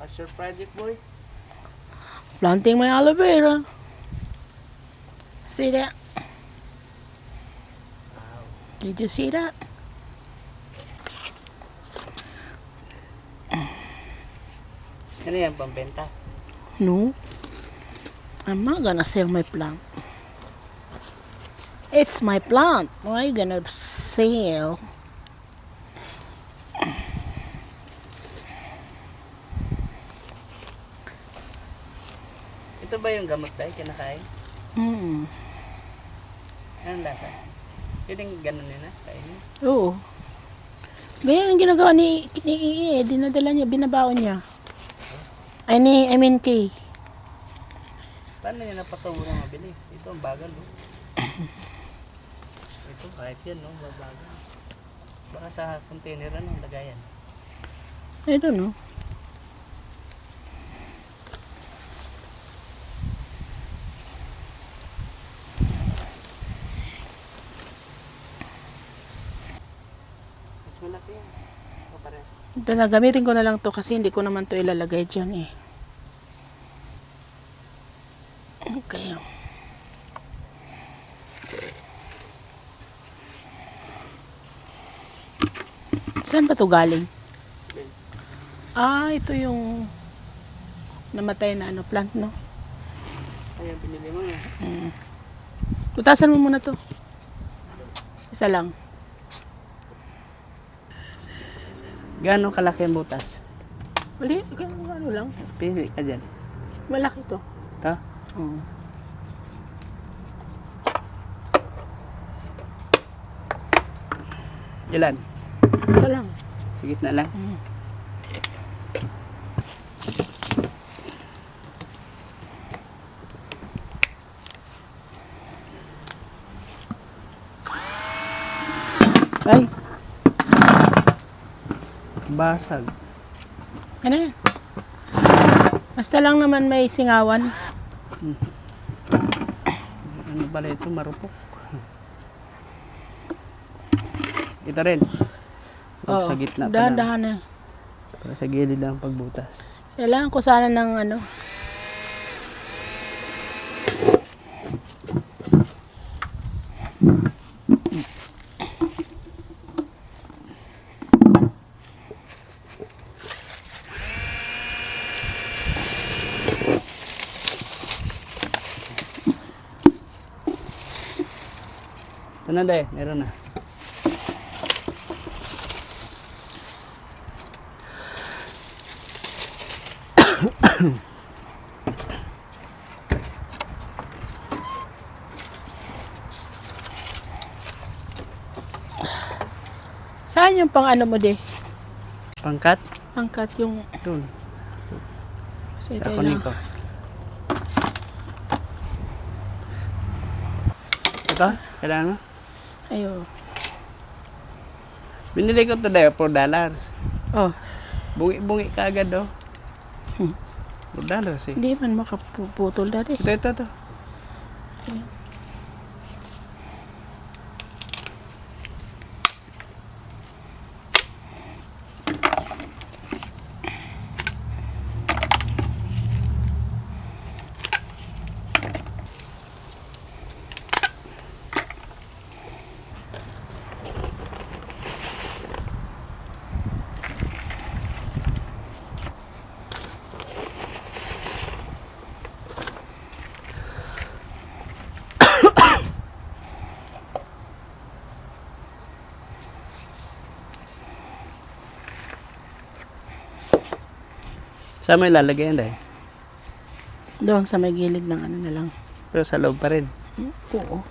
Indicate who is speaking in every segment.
Speaker 1: What's your project, boy?
Speaker 2: Planting my aloe vera. See that?
Speaker 1: Wow.
Speaker 2: Did you see that?
Speaker 1: Ano yan, pambenta?
Speaker 2: No. I'm not gonna sell my plant. It's my plant. Why are you gonna sell?
Speaker 1: Ito ba yung gamot tayo kinakain?
Speaker 2: Mm.
Speaker 1: Anong lasa? Pwedeng ganun yun kainin.
Speaker 2: Oo. Ganyan ang ginagawa ni Ii. Dinadala niya, binabaon niya. I mean Kay.
Speaker 1: Paano niya napatubo na mabilis? Ito ang bagal, no? Ito, kahit yan, no? Bagal. Baka sa container, ano, lagayan.
Speaker 2: I don't know.
Speaker 1: Mas malaki yan. O parehas.
Speaker 2: Ito na, gamitin ko na lang to kasi hindi ko naman to ilalagay dyan eh. Okay. Saan ba to galing? Ah, ito yung namatay na ano, plant, no?
Speaker 1: Ayan, pinili mo na.
Speaker 2: Butasan mo muna to. Isa lang.
Speaker 1: Gano'ng kalaki ang butas?
Speaker 2: Wali, ano lang.
Speaker 1: Pili ka dyan.
Speaker 2: Malaki to.
Speaker 1: Ito?
Speaker 2: Oo.
Speaker 1: Ilan?
Speaker 2: Isa lang.
Speaker 1: Sa gitna lang?
Speaker 2: Ay,
Speaker 1: Basag.
Speaker 2: ano yan? Basta lang naman may singawan.
Speaker 1: Ano pala ito? Marupok. Ito rin. Pag sa gitna pa lang.
Speaker 2: Dahan-dahan na.
Speaker 1: Para sa gilid lang pagbutas.
Speaker 2: Kailangan ko sana ng ano.
Speaker 1: Ito na dahil. Meron na.
Speaker 2: Saan yung pang ano mo de?
Speaker 1: Pangkat?
Speaker 2: Angkat yung
Speaker 1: Doon.
Speaker 2: kasi
Speaker 1: Kakunin ko.
Speaker 2: kailangan.
Speaker 1: Ito? Kailangan mo?
Speaker 2: Ayo.
Speaker 1: Binili ko ito dahil $4.
Speaker 2: Oh,
Speaker 1: Bungi-bungi ka agad oh.
Speaker 2: Hmm.
Speaker 1: $4 eh.
Speaker 2: hindi man makapuputol dati.
Speaker 1: Ito. Saan mo ilalagay yan dahil?
Speaker 2: Doon sa may gilid ng ano na lang.
Speaker 1: Pero sa loob pa rin.
Speaker 2: Oo.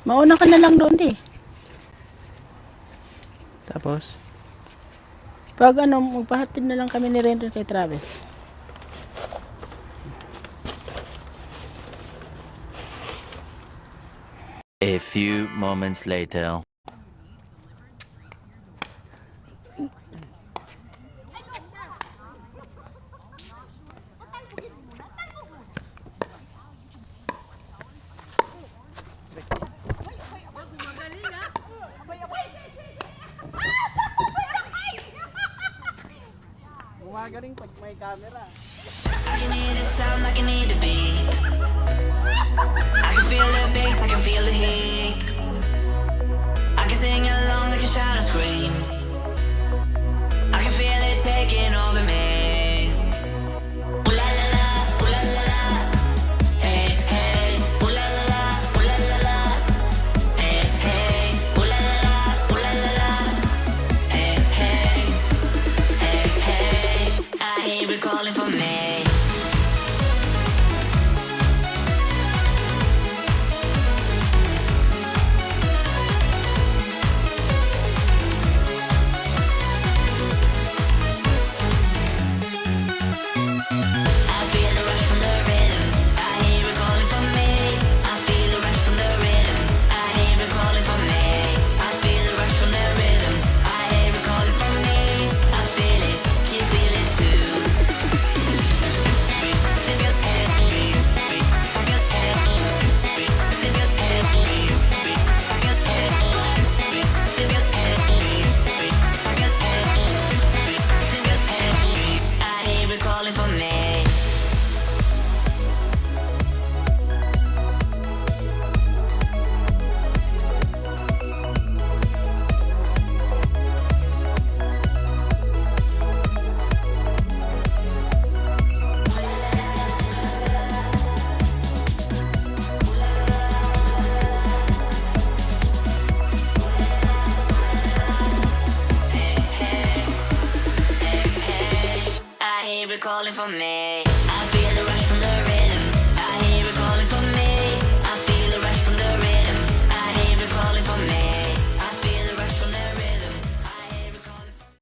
Speaker 2: Mauna ka na lang doon di.
Speaker 1: Tapos,
Speaker 2: Pag ano, magpahatid na lang kami ni Rendon kay Travis.
Speaker 3: A few moments later.
Speaker 1: magaling pag may camera.
Speaker 4: I can hear the sound, I can hear the beat. I can feel the beat.